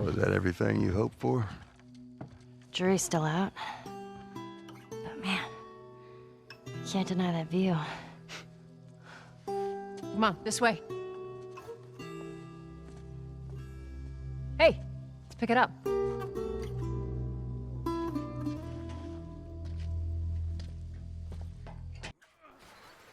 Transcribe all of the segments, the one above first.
Was that everything you hoped for? Jury's still out. But man, can't deny that view. Come on, this way. Hey, let's pick it up.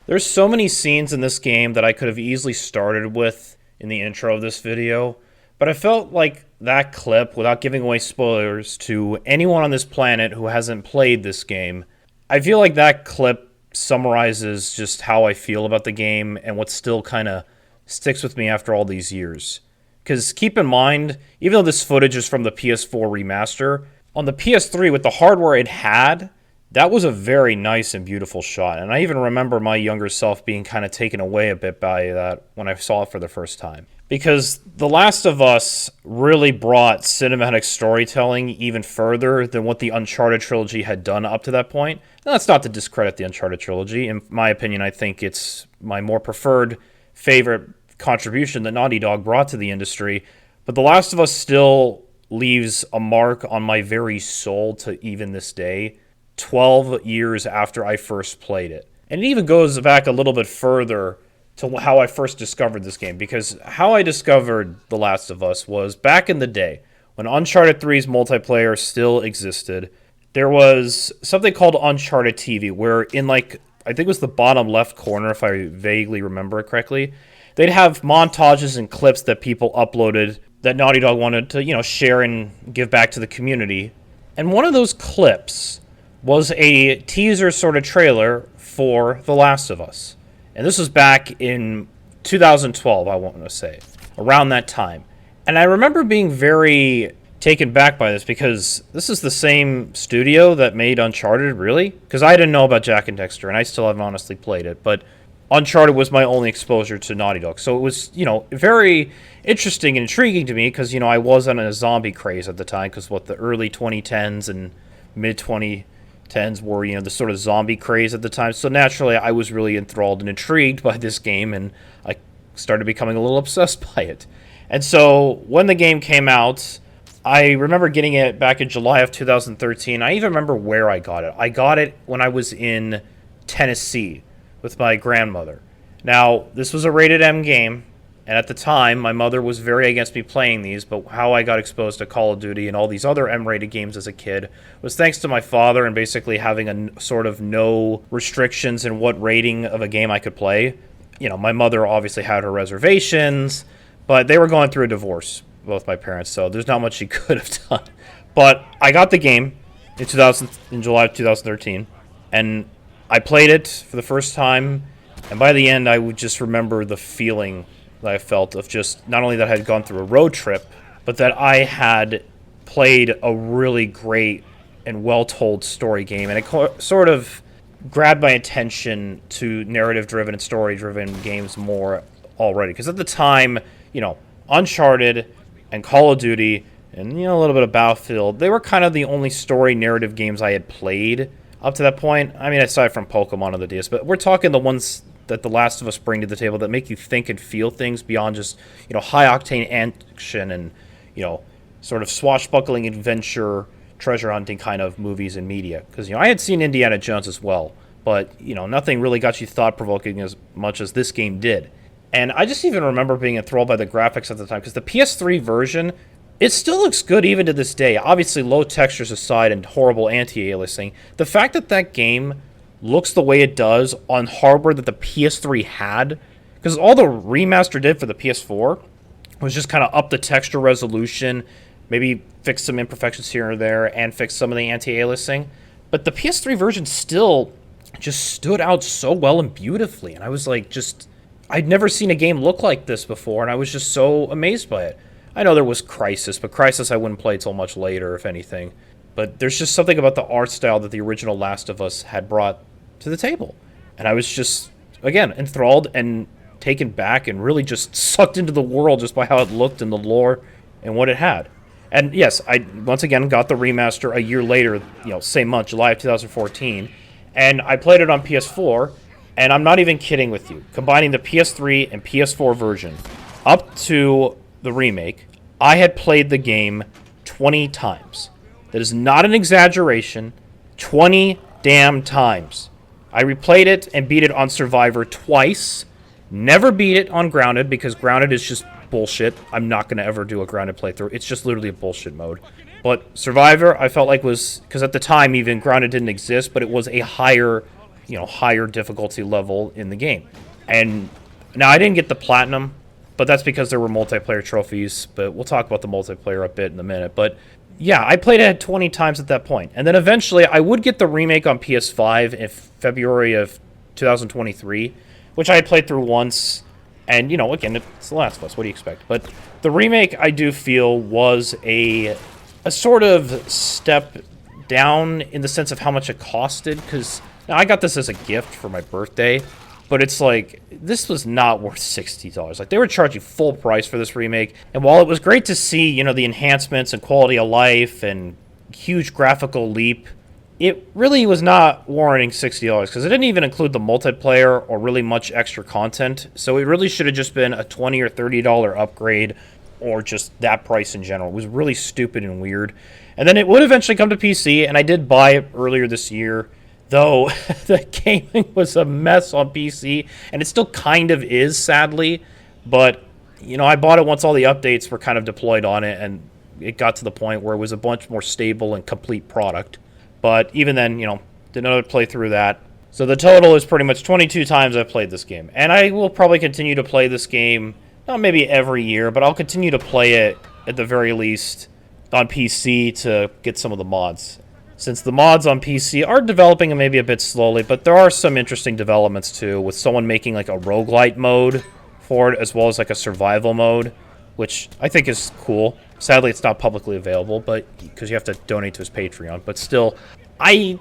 There's so many scenes in this game that I could have easily started with in the intro of this video, but I felt like that clip, without giving away spoilers to anyone on this planet who hasn't played this game, I feel like that clip summarizes just how I feel about the game and what still kind of sticks with me after all these years. Because keep in mind, even though this footage is from the PS4 remaster, on the PS3 with the hardware it had, that was a very nice and beautiful shot. And I even remember my younger self being kind of taken away a bit by that when I saw it for the first time. Because The Last of Us really brought cinematic storytelling even further than what the Uncharted trilogy had done up to that point. And that's not to discredit the Uncharted trilogy. In my opinion, I think it's my more preferred favorite contribution that Naughty Dog brought to the industry. But The Last of Us still leaves a mark on my very soul to even this day, 12 years after I first played it. And it even goes back a little bit further to how I first discovered this game, because how I discovered The Last of Us was back in the day when Uncharted 3's multiplayer still existed. There was something called Uncharted TV, where in like, I think it was the bottom left corner, if I vaguely remember it correctly, they'd have montages and clips that people uploaded that Naughty Dog wanted to, share and give back to the community. And one of those clips was a teaser sort of trailer for The Last of Us. And this was back in 2012, I want to say, around that time. And I remember being very taken back by this, because this is the same studio that made Uncharted, really? Because I didn't know about Jak and Daxter, and I still haven't honestly played it, but Uncharted was my only exposure to Naughty Dog. So it was, very interesting and intriguing to me, because, I was on a zombie craze at the time, because the early 2010s and mid-2010s were, the sort of zombie craze at the time. So naturally, I was really enthralled and intrigued by this game, and I started becoming a little obsessed by it. And so when the game came out, I remember getting it back in July of 2013. I even remember where I got it. I got it when I was in Tennessee with my grandmother. Now, this was a rated M game, and at the time, my mother was very against me playing these, but how I got exposed to Call of Duty and all these other M-rated games as a kid was thanks to my father and basically having a sort of no restrictions in what rating of a game I could play. My mother obviously had her reservations, but they were going through a divorce, both my parents, so there's not much she could have done. But I got the game in July of 2013, and I played it for the first time, and by the end, I would just remember the feeling that I felt of just not only that I had gone through a road trip, but that I had played a really great and well-told story game, and it sort of grabbed my attention to narrative-driven and story-driven games more already. Because at the time, Uncharted and Call of Duty and, a little bit of Battlefield, they were kind of the only story narrative games I had played up to that point. I mean, aside from Pokemon on the DS, but we're talking the ones that The Last of Us bring to the table that make you think and feel things beyond just, high-octane action and, sort of swashbuckling adventure, treasure hunting kind of movies and media. Because, I had seen Indiana Jones as well, but, nothing really got you thought-provoking as much as this game did. And I just even remember being enthralled by the graphics at the time, because the PS3 version, it still looks good even to this day. Obviously, low textures aside and horrible anti-aliasing, the fact that that game looks the way it does on hardware that the PS3 had, because all the remaster did for the PS4 was just kind of up the texture resolution, maybe fix some imperfections here or there, and fix some of the anti-aliasing. But the PS3 version still just stood out so well and beautifully, and I was like, I'd never seen a game look like this before, and I was just so amazed by it. I know there was Crysis, but Crysis I wouldn't play till much later, if anything. But there's just something about the art style that the original Last of Us had brought to the table. And I was just, again, enthralled and taken back and really just sucked into the world just by how it looked and the lore and what it had. And yes, I once again got the remaster a year later, same month, July of 2014. And I played it on PS4, and I'm not even kidding with you. Combining the PS3 and PS4 version up to the remake, I had played the game 20 times. That is not an exaggeration. 20 damn times. I replayed it and beat it on Survivor twice. Never beat it on Grounded because Grounded is just bullshit. I'm not going to ever do a Grounded playthrough. It's just literally a bullshit mode. But Survivor, I felt like was... Because at the time, even Grounded didn't exist, but it was a higher, higher difficulty level in the game. And now I didn't get the Platinum, but that's because there were multiplayer trophies. But we'll talk about the multiplayer a bit in a minute. But yeah, I played it 20 times at that point. And then eventually, I would get the remake on PS5 in February of 2023, which I had played through once. And, again, it's The Last of Us. What do you expect? But the remake, I do feel, was a sort of step down in the sense of how much it costed. Because now I got this as a gift for my birthday. But it's like, this was not worth $60. Like, they were charging full price for this remake. And while it was great to see, the enhancements and quality of life and huge graphical leap, it really was not warranting $60 because it didn't even include the multiplayer or really much extra content. So it really should have just been a $20 or $30 upgrade or just that price in general. It was really stupid and weird. And then it would eventually come to PC, and I did buy it earlier this year. Though the gaming was a mess on PC, and it still kind of is, sadly. But, I bought it once all the updates were kind of deployed on it, and it got to the point where it was a much more stable and complete product. But even then, did another play through that. So the total is pretty much 22 times I've played this game. And I will probably continue to play this game, not maybe every year, but I'll continue to play it at the very least on PC to get some of the mods. Since the mods on PC are developing maybe a bit slowly, but there are some interesting developments too, with someone making like a roguelite mode for it, as well as like a survival mode, which I think is cool. Sadly, it's not publicly available, but because you have to donate to his Patreon. But still, I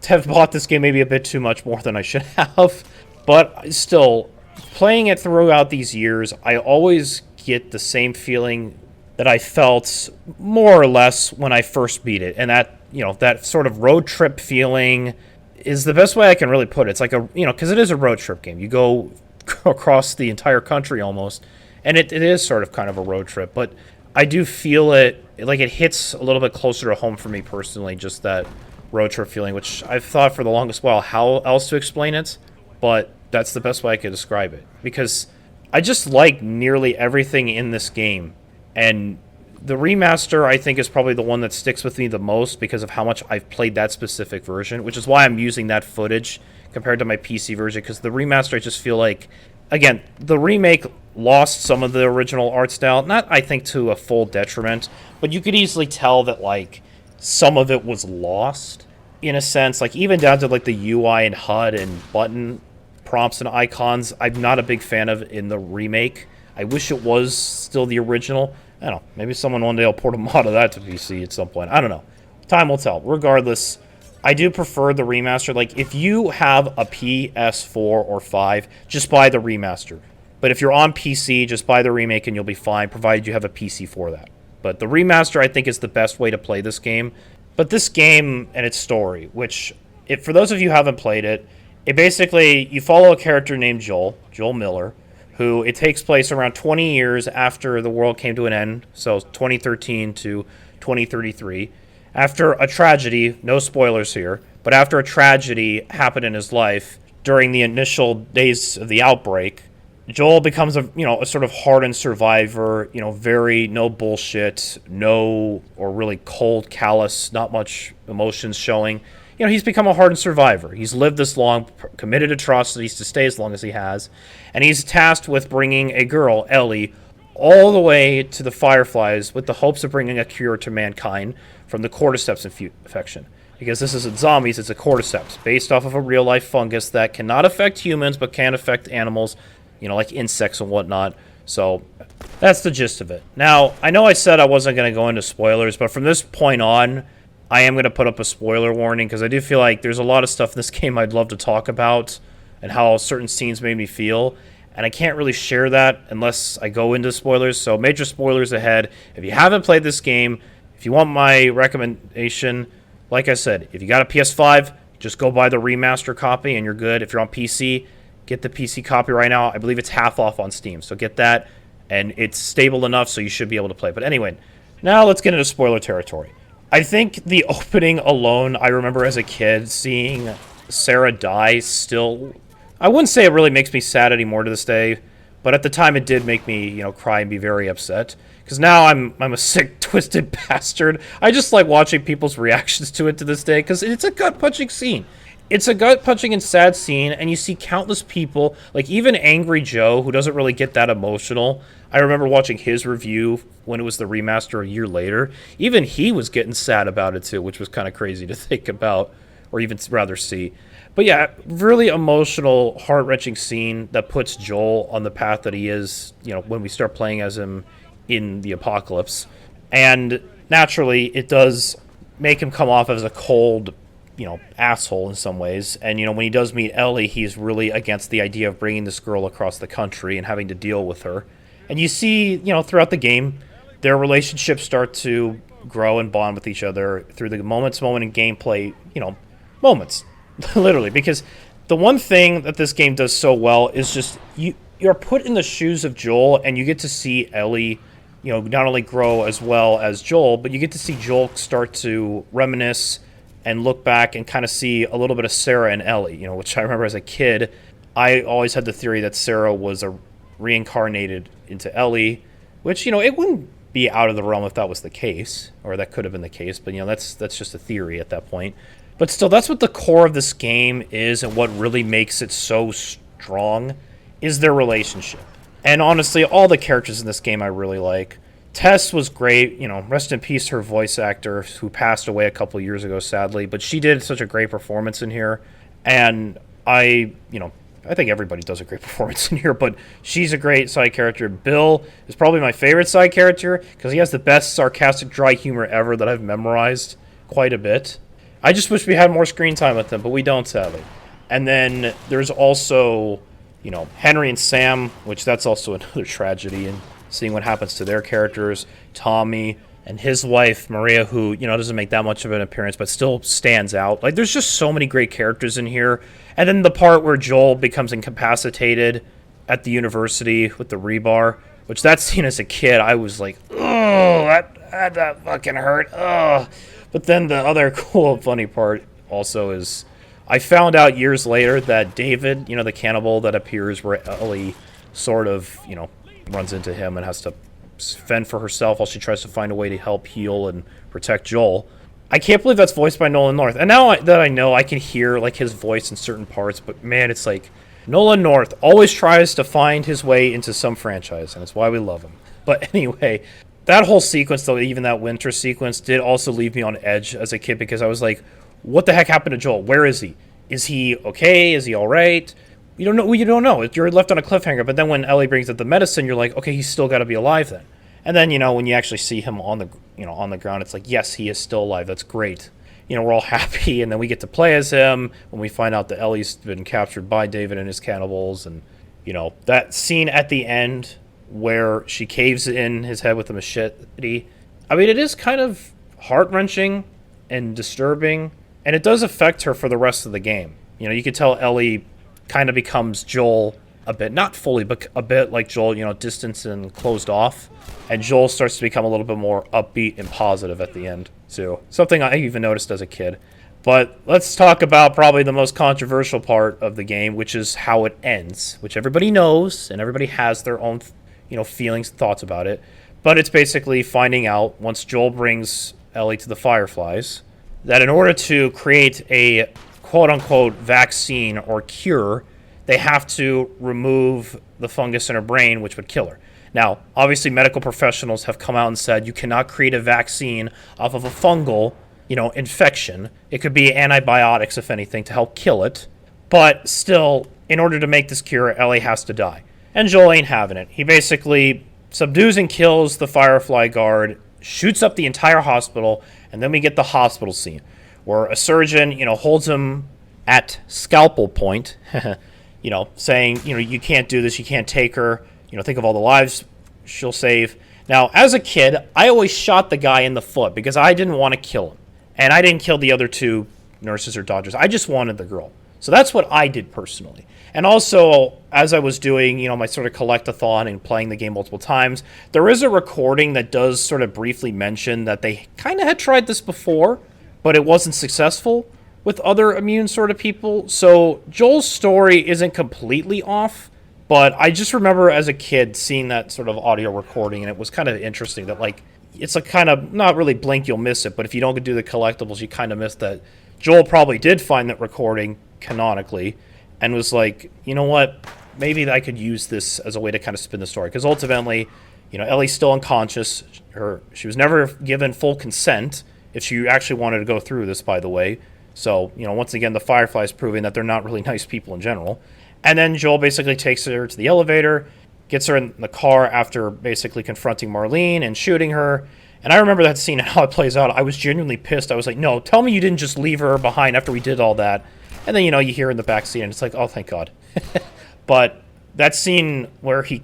have bought this game maybe a bit too much more than I should have. But still, playing it throughout these years, I always get the same feeling that I felt more or less when I first beat it, and that that sort of road trip feeling is the best way I can really put it. It's like because it is a road trip game. You go across the entire country almost, and it is sort of kind of a road trip. But I do feel it hits a little bit closer to home for me personally, just that road trip feeling, which I've thought for the longest while how else to explain it, but that's the best way I could describe it. Because I just like nearly everything in this game, and the remaster, I think, is probably the one that sticks with me the most because of how much I've played that specific version, which is why I'm using that footage compared to my PC version, because the remaster, I just feel like, again, the remake lost some of the original art style, not, I think, to a full detriment, but you could easily tell that, like, some of it was lost, in a sense, like, even down to, like, the UI and HUD and button prompts and icons, I'm not a big fan of in the remake. I wish it was still the original. I don't know. Maybe someone one day will port a mod of that to PC at some point. I don't know. Time will tell. Regardless, I do prefer the remaster. Like, if you have a PS4 or 5, just buy the remaster. But if you're on PC, just buy the remake and you'll be fine, provided you have a PC for that. But the remaster, I think, is the best way to play this game. But this game and its story, which, for those of you who haven't played it, it basically, you follow a character named Joel Miller, who it takes place around 20 years after the world came to an end, so 2013 to 2033. After a tragedy, no spoilers here, but after a tragedy happened in his life during the initial days of the outbreak, Joel becomes a sort of hardened survivor, very no bullshit, no, or really cold, callous, not much emotions showing. He's become a hardened survivor. He's lived this long, committed atrocities to stay as long as he has, and he's tasked with bringing a girl, Ellie, all the way to the Fireflies with the hopes of bringing a cure to mankind from the cordyceps infection. Because this isn't zombies, it's a cordyceps, based off of a real-life fungus that cannot affect humans, but can affect animals, like insects and whatnot. So that's the gist of it. Now, I know I said I wasn't going to go into spoilers, but from this point on, I am going to put up a spoiler warning because I do feel like there's a lot of stuff in this game I'd love to talk about and how certain scenes made me feel, and I can't really share that unless I go into spoilers, so major spoilers ahead. If you haven't played this game, if you want my recommendation, like I said, if you got a PS5, just go buy the remaster copy and you're good. If you're on PC, get the PC copy right now. I believe it's half off on Steam, so get that. and it's stable enough so you should be able to play. But anyway, now let's get into spoiler territory. I think the opening alone, I remember as a kid seeing Sarah die still... I wouldn't say it really makes me sad anymore to this day, but at the time it did make me, cry and be very upset. Because now I'm a sick, twisted bastard. I just like watching people's reactions to it to this day, because it's a gut-punching scene. It's a gut-punching and sad scene, and you see countless people, like even Angry Joe, who doesn't really get that emotional. I remember watching his review when it was the remaster a year later. Even he was getting sad about it too, which was kind of crazy to think about, or even rather see. But yeah, really emotional, heart-wrenching scene that puts Joel on the path that he is, when we start playing as him in the apocalypse. And naturally, it does make him come off as a cold, asshole in some ways. And, when he does meet Ellie, he's really against the idea of bringing this girl across the country and having to deal with her. And you see, throughout the game, their relationships start to grow and bond with each other through the moment in gameplay, moments. Literally, because the one thing that this game does so well is just you're put in the shoes of Joel, and you get to see Ellie, not only grow as well as Joel, but you get to see Joel start to reminisce and look back and kind of see a little bit of Sarah and Ellie, which I remember as a kid. I always had the theory that Sarah was reincarnated into Ellie, which, it wouldn't be out of the realm if that was the case, or that could have been the case, but, that's just a theory at that point. But still, that's what the core of this game is, and what really makes it so strong is their relationship. And honestly, all the characters in this game I really like. Tess was great, rest in peace her voice actor, who passed away a couple years ago, sadly, but she did such a great performance in here. And I think everybody does a great performance in here, but she's a great side character. Bill is probably my favorite side character, because he has the best sarcastic, dry humor ever that I've memorized quite a bit. I just wish we had more screen time with them, but we don't, sadly. And then there's also, Henry and Sam, which that's also another tragedy, and seeing what happens to their characters. Tommy and his wife, Maria, who, doesn't make that much of an appearance, but still stands out. Like, there's just so many great characters in here. And then the part where Joel becomes incapacitated at the university with the rebar, which that scene as a kid, I was like, oh, that fucking hurt, oh. But then the other cool, funny part also is I found out years later that David, the cannibal that appears where Ellie sort of, runs into him and has to fend for herself while she tries to find a way to help heal and protect Joel. I can't believe that's voiced by Nolan North. And now that I know, I can hear like his voice in certain parts, but man, it's like Nolan North always tries to find his way into some franchise, and it's why we love him. But anyway, that whole sequence, though, even that winter sequence, did also leave me on edge as a kid, because I was like, what the heck happened to Joel? Where is he? Is he okay? Is he all right? You don't know. You're left on a cliffhanger, but then when Ellie brings up the medicine, you're like, okay, he's still got to be alive then. And then, when you actually see him on the ground, it's like, yes, he is still alive. That's great. We're all happy, and then we get to play as him when we find out that Ellie's been captured by David and his cannibals, and, that scene at the end where she caves in his head with a machete. I mean, it is kind of heart-wrenching and disturbing, and it does affect her for the rest of the game. You could tell Ellie kind of becomes Joel a bit, not fully, but a bit like Joel, distanced and closed off. And Joel starts to become a little bit more upbeat and positive at the end, too. Something I even noticed as a kid. But let's talk about probably the most controversial part of the game, which is how it ends, which everybody knows, and everybody has their own feelings and thoughts about it. But it's basically finding out, once Joel brings Ellie to the Fireflies, that in order to create a quote-unquote vaccine or cure, they have to remove the fungus in her brain, which would kill her. Now, obviously, medical professionals have come out and said you cannot create a vaccine off of a fungal, infection. It could be antibiotics, if anything, to help kill it. But still, in order to make this cure, Ellie has to die. And Joel ain't having it. He basically subdues and kills the Firefly guard, shoots up the entire hospital, and then we get the hospital scene, where a surgeon, holds him at scalpel point, saying, you can't do this, you can't take her, think of all the lives she'll save. Now, as a kid, I always shot the guy in the foot because I didn't want to kill him. And I didn't kill the other two nurses or doctors. I just wanted the girl. So that's what I did personally. And also, as I was doing, my sort of collect-a-thon and playing the game multiple times, there is a recording that does sort of briefly mention that they kind of had tried this before, but it wasn't successful with other immune sort of people. So Joel's story isn't completely off, but I just remember as a kid seeing that sort of audio recording, and it was kind of interesting that, like, it's a kind of, not really blink, you'll miss it, but if you don't do the collectibles, you kind of miss that Joel probably did find that recording canonically and was like, you know what, maybe I could use this as a way to kind of spin the story. Because ultimately, Ellie's still unconscious. She was never given full consent if she actually wanted to go through this, by the way. So, once again, the Fireflies proving that they're not really nice people in general. And then Joel basically takes her to the elevator, gets her in the car after basically confronting Marlene and shooting her. And I remember that scene and how it plays out. I was genuinely pissed. I was like, no, tell me you didn't just leave her behind after we did all that. And then, you hear in the backseat, and it's like, oh, thank God. But that scene where he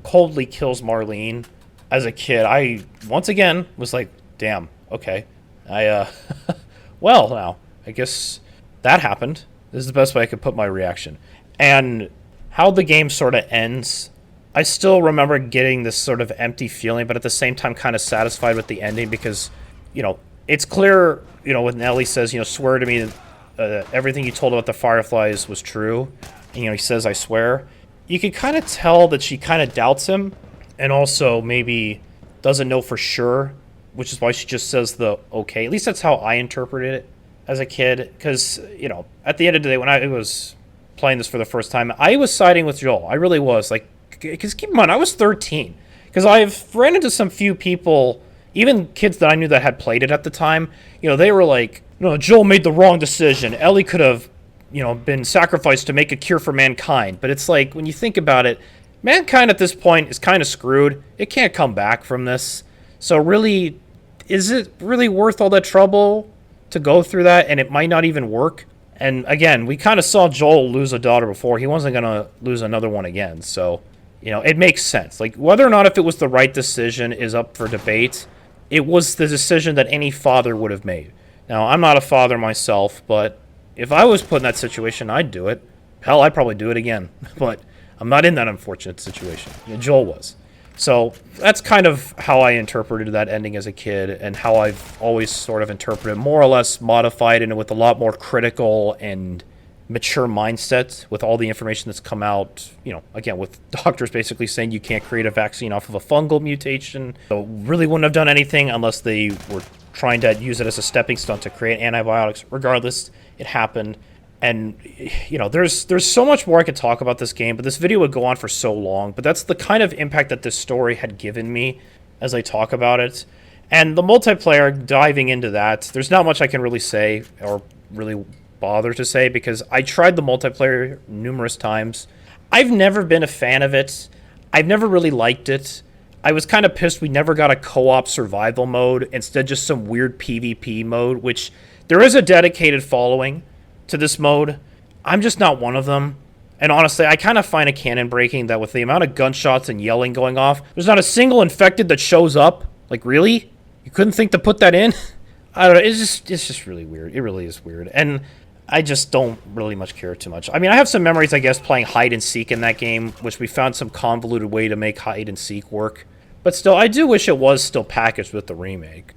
coldly kills Marlene as a kid, I, once again, was like, damn, okay. Well, now, I guess that happened. This is the best way I could put my reaction. And how the game sort of ends, I still remember getting this sort of empty feeling, but at the same time kind of satisfied with the ending because, it's clear, when Ellie says, swear to me everything you told about the Fireflies was true. And, he says, I swear. You can kind of tell that she kind of doubts him and also maybe doesn't know for sure, which is why she just says the okay. At least that's how I interpreted it as a kid. Because, at the end of the day, when I was playing this for the first time, I was siding with Joel. I really was. Like, because keep in mind, I was 13. Because I've ran into some few people, even kids that I knew that had played it at the time, they were like, no, Joel made the wrong decision. Ellie could have, been sacrificed to make a cure for mankind. But it's like, when you think about it, mankind at this point is kind of screwed. It can't come back from this. So really, is it really worth all that trouble to go through that? And it might not even work. And again, we kind of saw Joel lose a daughter before. He wasn't going to lose another one again. So, it makes sense. Like, whether or not if it was the right decision is up for debate. It was the decision that any father would have made. Now, I'm not a father myself, but if I was put in that situation, I'd do it. Hell, I'd probably do it again. But I'm not in that unfortunate situation. Joel was. So that's kind of how I interpreted that ending as a kid and how I've always sort of interpreted, more or less modified and with a lot more critical and mature mindset with all the information that's come out, again, with doctors basically saying you can't create a vaccine off of a fungal mutation. So really wouldn't have done anything unless they were trying to use it as a stepping stone to create antibiotics. Regardless, it happened. And, there's so much more I could talk about this game, but this video would go on for so long. But that's the kind of impact that this story had given me as I talk about it. And the multiplayer, diving into that, there's not much I can really say or really bother to say because I tried the multiplayer numerous times. I've never been a fan of it. I've never really liked it. I was kind of pissed we never got a co-op survival mode, instead just some weird PvP mode, which there is a dedicated following to this mode. I'm just not one of them. And honestly, I kind of find it canon breaking that with the amount of gunshots and yelling going off, there's not a single infected that shows up. Like, really? You couldn't think to put that in? I don't know. It's just really weird. It really is weird. And I just don't really much care too much. I mean, I have some memories, I guess, playing hide and seek in that game, which we found some convoluted way to make hide and seek work. But still, I do wish it was still packaged with the remake.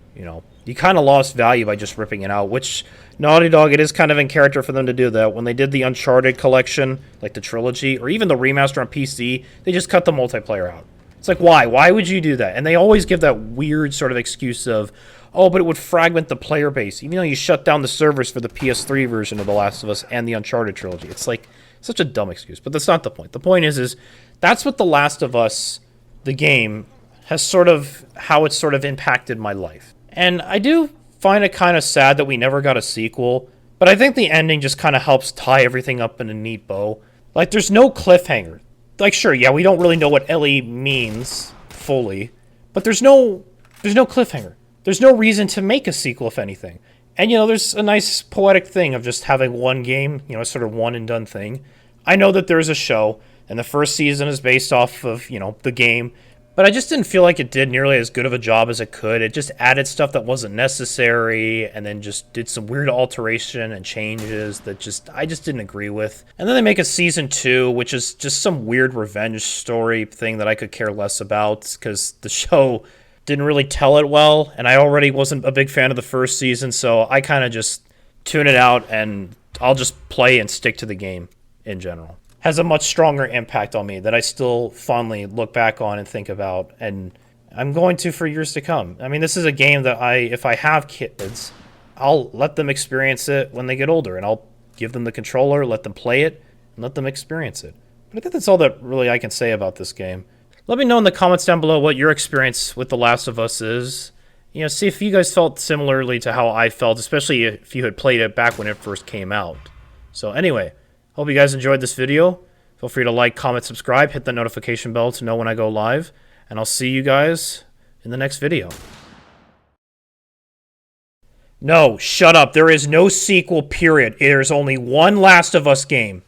You kind of lost value by just ripping it out, which Naughty Dog, it is kind of in character for them to do that. When they did the Uncharted collection, like the trilogy, or even the remaster on PC, they just cut the multiplayer out. It's like, why? Why would you do that? And they always give that weird sort of excuse of, oh, but it would fragment the player base, even though you shut down the servers for the PS3 version of The Last of Us and the Uncharted trilogy. It's like such a dumb excuse, but that's not the point. The point is that's what The Last of Us, the game, has sort of, how it's sort of impacted my life. And I do find it kind of sad that we never got a sequel, but I think the ending just kind of helps tie everything up in a neat bow. Like, there's no cliffhanger. Like, sure, yeah, we don't really know what Ellie means fully, but there's no cliffhanger. There's no reason to make a sequel, if anything. And, there's a nice poetic thing of just having one game, sort of one and done thing. I know that there's a show, and the first season is based off of, the game, But I just didn't feel like it did nearly as good of a job as it could. It just added stuff that wasn't necessary, and then just did some weird alteration and changes that I just didn't agree with. And then they make a season 2, which is just some weird revenge story thing that I could care less about, because the show didn't really tell it well, and I already wasn't a big fan of the first season, so I kind of just tune it out, and I'll just play and stick to the game in general. Has a much stronger impact on me that I still fondly look back on and think about, and I'm going to for years to come. I mean, this is a game that if I have kids, I'll let them experience it when they get older, and I'll give them the controller, let them play it, and let them experience it. But I think that's all that really I can say about this game. Let me know in the comments down below what your experience with The Last of Us is. You know, see if you guys felt similarly to how I felt, especially if you had played it back when it first came out. So anyway, hope you guys enjoyed this video. Feel free to like, comment, subscribe, hit the notification bell to know when I go live, and I'll see you guys in the next video. No, shut up. There is no sequel, period. There's only one Last of Us game.